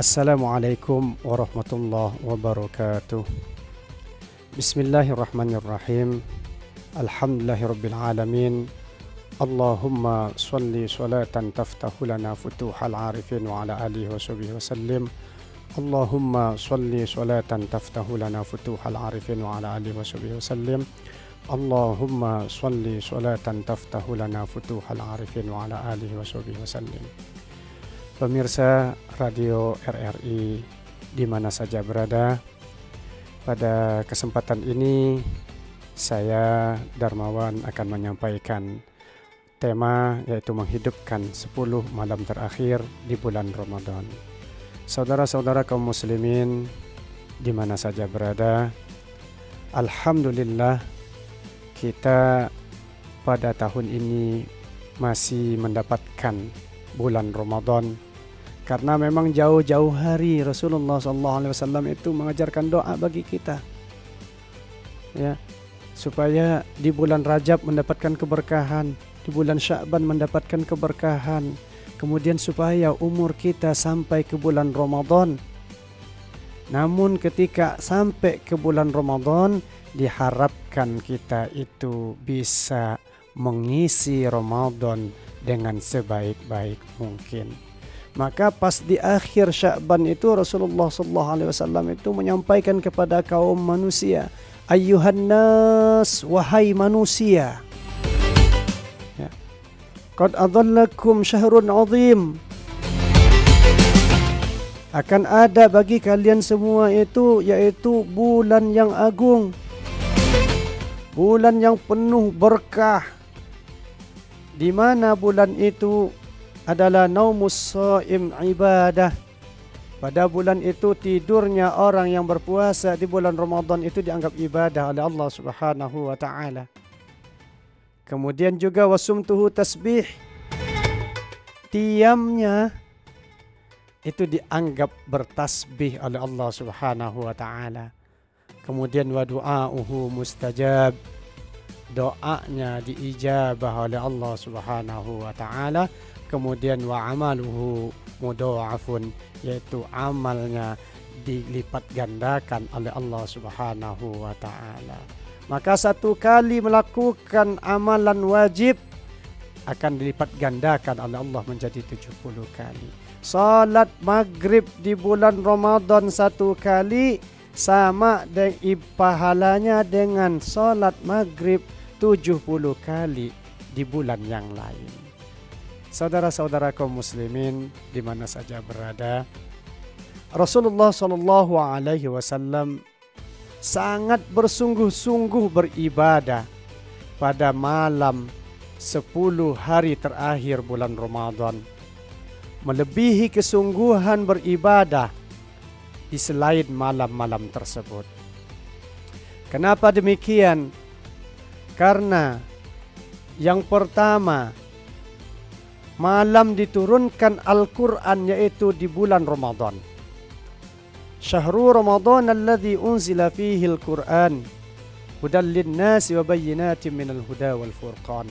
Assalamualaikum warahmatullahi wabarakatuh. Bismillahirrahmanirrahim. Alhamdulillahirabbil alamin. Allahumma shalli salatan taftahu lana futuhal arifin wa ala alihi wa sahbihi wasallim. Allahumma shalli salatan taftahu lana futuhal arifin wa ala alihi wa sahbihi wasallim. Allahumma shalli salatan taftahu lana futuhal arifin wa ala alihi wa sahbihi wasallim. Pemirsa Radio RRI di mana saja berada, pada kesempatan ini saya Darmawan akan menyampaikan tema yaitu menghidupkan 10 malam terakhir di bulan Ramadan. Saudara-saudara kaum muslimin di mana saja berada, alhamdulillah kita pada tahun ini masih mendapatkan bulan Ramadan. Karena memang jauh-jauh hari Rasulullah SAW itu mengajarkan doa bagi kita, ya, supaya di bulan Rajab mendapatkan keberkahan, di bulan Sya'ban mendapatkan keberkahan, kemudian supaya umur kita sampai ke bulan Ramadan. Namun ketika sampai ke bulan Ramadan, diharapkan kita itu bisa mengisi Ramadan dengan sebaik-baik mungkin. Maka pas di akhir Sya'ban itu Rasulullah SAW itu menyampaikan kepada kaum manusia, ayyuhan nas, wahai manusia, ya, qad adhallakum syahrun azim, akan ada bagi kalian semua itu yaitu bulan yang agung, bulan yang penuh berkah, di mana bulan itu adalah naumus shaim ibadah. Pada bulan itu tidurnya orang yang berpuasa di bulan Ramadan itu dianggap ibadah oleh Allah Subhanahu wa taala. Kemudian juga wasumtuhu tasbih, diamnya itu dianggap bertasbih oleh Allah Subhanahu wa taala. Kemudian wa du'auhu mustajab, doanya diijabah oleh Allah Subhanahu wa taala. Kemudian wa amaluhu mudha'afun, yaitu amalnya dilipat gandakan oleh Allah Subhanahu wa taala. Maka satu kali melakukan amalan wajib akan dilipat gandakan oleh Allah menjadi 70 kali. Salat maghrib di bulan Ramadan satu kali sama dengan pahalanya dengan salat maghrib 70 kali di bulan yang lain. Saudara-saudara kaum muslimin di mana saja berada, Rasulullah SAW sangat bersungguh-sungguh beribadah pada malam 10 hari terakhir bulan Ramadan, melebihi kesungguhan beribadah di selain malam-malam tersebut. Kenapa demikian? Karena yang pertama, malam diturunkan Al-Quran yaitu di bulan Ramadan. Syahrul Ramadan alladzi unzila fihi Al-Quran hudal linnasi wa bayyinatin minal huda wal furqan.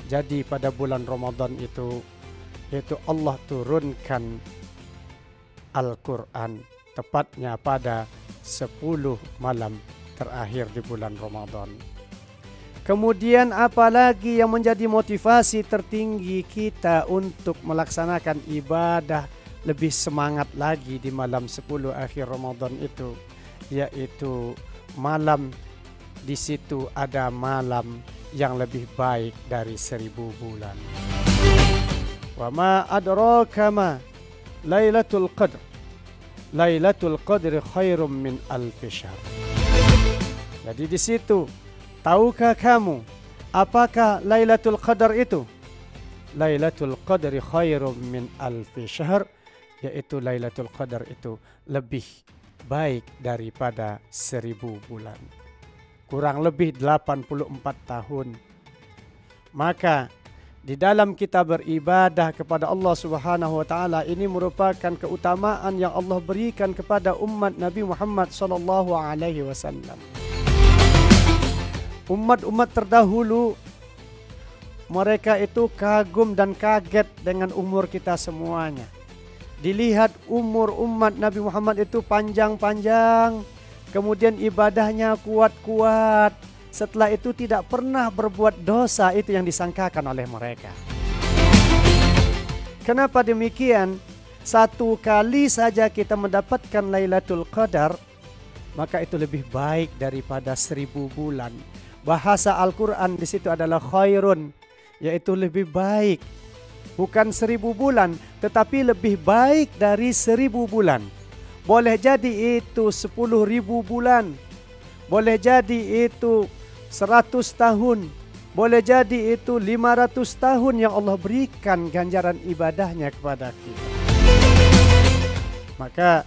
Jadi pada bulan Ramadan itu yaitu Allah turunkan Al-Quran tepatnya pada 10 malam terakhir di bulan Ramadan. Kemudian apalagi yang menjadi motivasi tertinggi kita untuk melaksanakan ibadah lebih semangat lagi di malam 10 akhir Ramadan itu, yaitu malam di situ ada malam yang lebih baik dari 1000 bulan. Wa ma adraka ma Lailatul Qadr. Lailatul Qadri khairum min alfi syahr. Jadi di situ, tahukah kamu apakah Lailatul Qadar itu? Lailatul Qadri khairum min alfi syahr, yaitu Lailatul Qadar itu lebih baik daripada 1000 bulan. Kurang lebih 84 tahun. Maka di dalam kita beribadah kepada Allah Subhanahu wa taala ini merupakan keutamaan yang Allah berikan kepada umat Nabi Muhammad sallallahu alaihi wasallam. Umat-umat terdahulu mereka itu kagum dan kaget dengan umur kita semuanya. Dilihat umur umat Nabi Muhammad itu panjang-panjang, kemudian ibadahnya kuat-kuat. Setelah itu tidak pernah berbuat dosa, itu yang disangkakan oleh mereka. Kenapa demikian? Satu kali saja kita mendapatkan Lailatul Qadar, maka itu lebih baik daripada 1000 bulan. Bahasa Al-Quran di situ adalah khairun, yaitu lebih baik. Bukan 1000 bulan, tetapi lebih baik dari 1000 bulan. Boleh jadi itu 10.000 bulan. Boleh jadi itu 100 tahun. Boleh jadi itu 500 tahun yang Allah berikan ganjaran ibadahnya kepada kita. Maka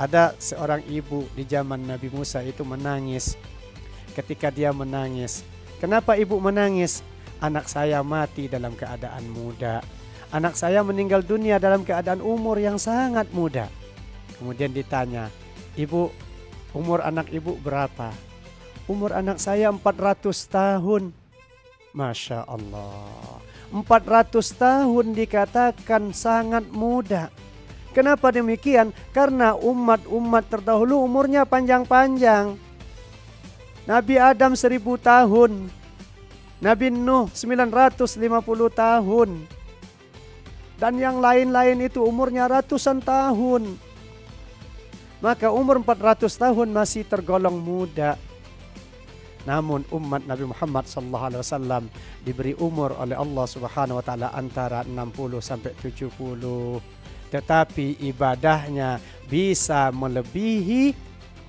ada seorang ibu di zaman Nabi Musa itu menangis. Ketika dia menangis, kenapa ibu menangis? Anak saya mati dalam keadaan muda. Anak saya meninggal dunia dalam keadaan umur yang sangat muda. Kemudian ditanya, ibu, umur anak ibu berapa? Umur anak saya 400 tahun. Masya Allah, 400 tahun dikatakan sangat muda. Kenapa demikian? Karena umat-umat terdahulu umurnya panjang-panjang. Nabi Adam 1000 tahun. Nabi Nuh 950 tahun. Dan yang lain-lain itu umurnya ratusan tahun. Maka umur 400 tahun masih tergolong muda. Namun umat Nabi Muhammad SAW diberi umur oleh Allah Subhanahu wa taala antara 60 sampai 70. Tetapi ibadahnya bisa melebihi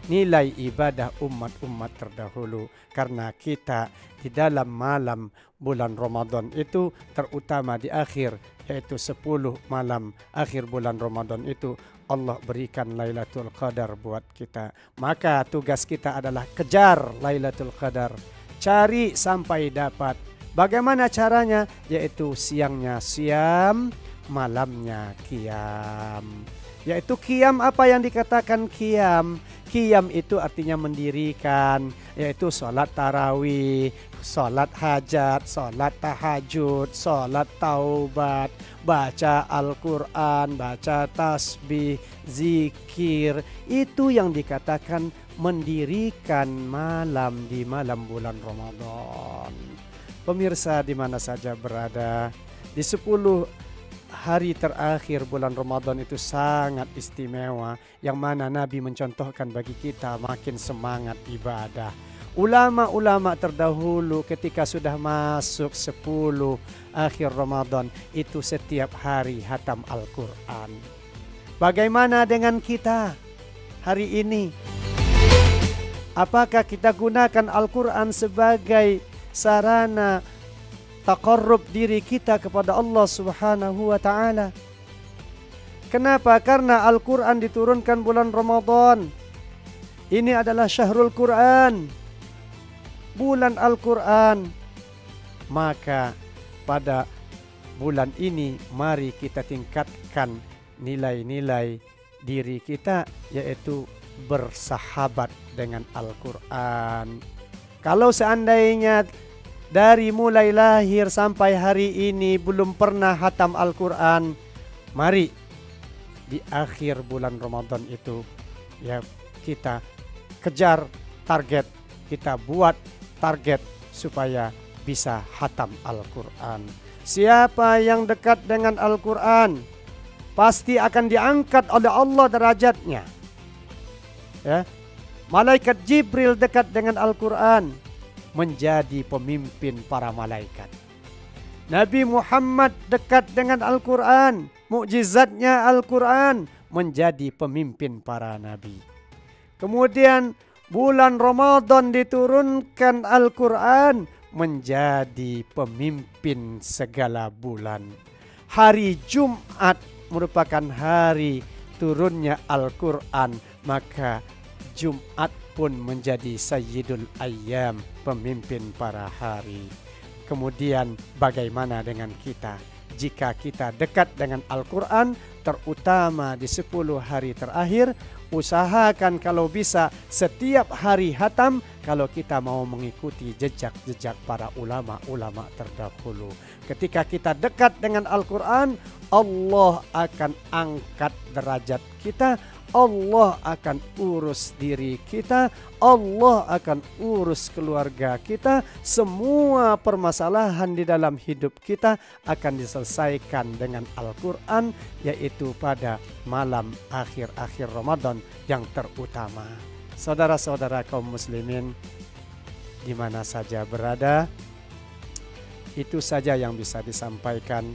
nilai ibadah umat-umat terdahulu. Karena kita di dalam malam bulan Ramadan itu, terutama di akhir, yaitu 10 malam akhir bulan Ramadan itu, Allah berikan Lailatul Qadar buat kita. Maka tugas kita adalah kejar Lailatul Qadar. Cari sampai dapat. Bagaimana caranya? Yaitu siangnya siam, malamnya qiyam. Yaitu qiyam, apa yang dikatakan qiyam? Qiyam itu artinya mendirikan, yaitu sholat tarawih, sholat hajat, sholat tahajud, sholat taubat, baca Al-Quran, baca tasbih, zikir. Itu yang dikatakan mendirikan malam di malam bulan Ramadan. Pemirsa di mana saja berada, di 10 hari terakhir bulan Ramadan itu sangat istimewa, yang mana Nabi mencontohkan bagi kita makin semangat ibadah. Ulama-ulama terdahulu ketika sudah masuk 10 akhir Ramadan itu setiap hari hatam Al-Quran. Bagaimana dengan kita hari ini? Apakah kita gunakan Al-Quran sebagai sarana taqarrub diri kita kepada Allah Subhanahu wa taala? Kenapa? Karena Al-Quran diturunkan bulan Ramadan. Ini adalah syahrul Quran, bulan Al-Quran. Maka pada bulan ini mari kita tingkatkan nilai-nilai diri kita, yaitu bersahabat dengan Al-Quran. Kalau seandainya dari mulai lahir sampai hari ini belum pernah hatam Al-Quran, mari di akhir bulan Ramadan itu ya kita kejar target, kita buat target supaya bisa hatam Al-Quran. Siapa yang dekat dengan Al-Quran pasti akan diangkat oleh Allah derajatnya. Ya, malaikat Jibril dekat dengan Al-Quran, menjadi pemimpin para malaikat. Nabi Muhammad dekat dengan Al-Quran, mukjizatnya Al-Quran, menjadi pemimpin para nabi. Kemudian bulan Ramadan diturunkan Al-Quran, menjadi pemimpin segala bulan. Hari Jumat merupakan hari turunnya Al-Quran, maka Jumat pun menjadi Sayyidul Ayyam, pemimpin para hari. Kemudian bagaimana dengan kita? Jika kita dekat dengan Al-Quran, terutama di 10 hari terakhir. Usahakan kalau bisa setiap hari hatam kalau kita mau mengikuti jejak-jejak para ulama-ulama terdahulu. Ketika kita dekat dengan Al-Quran, Allah akan angkat derajat kita, Allah akan urus diri kita, Allah akan urus keluarga kita. Semua permasalahan di dalam hidup kita akan diselesaikan dengan Al-Quran, yaitu pada malam akhir-akhir Ramadan yang terutama. Saudara-saudara kaum muslimin di mana saja berada, itu saja yang bisa disampaikan.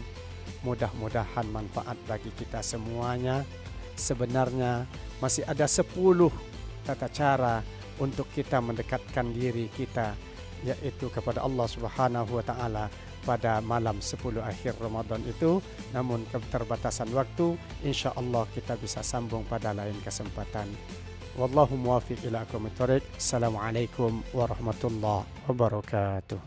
Mudah-mudahan manfaat bagi kita semuanya. Sebenarnya masih ada 10 tata cara untuk kita mendekatkan diri kita, yaitu kepada Allah Subhanahu wa Ta'ala pada malam 10 akhir Ramadan itu. Namun keterbatasan waktu, insya Allah kita bisa sambung pada lain kesempatan. Wallahu muwaffiq ila aqwamit thoriq. Assalamualaikum warahmatullahi wabarakatuh.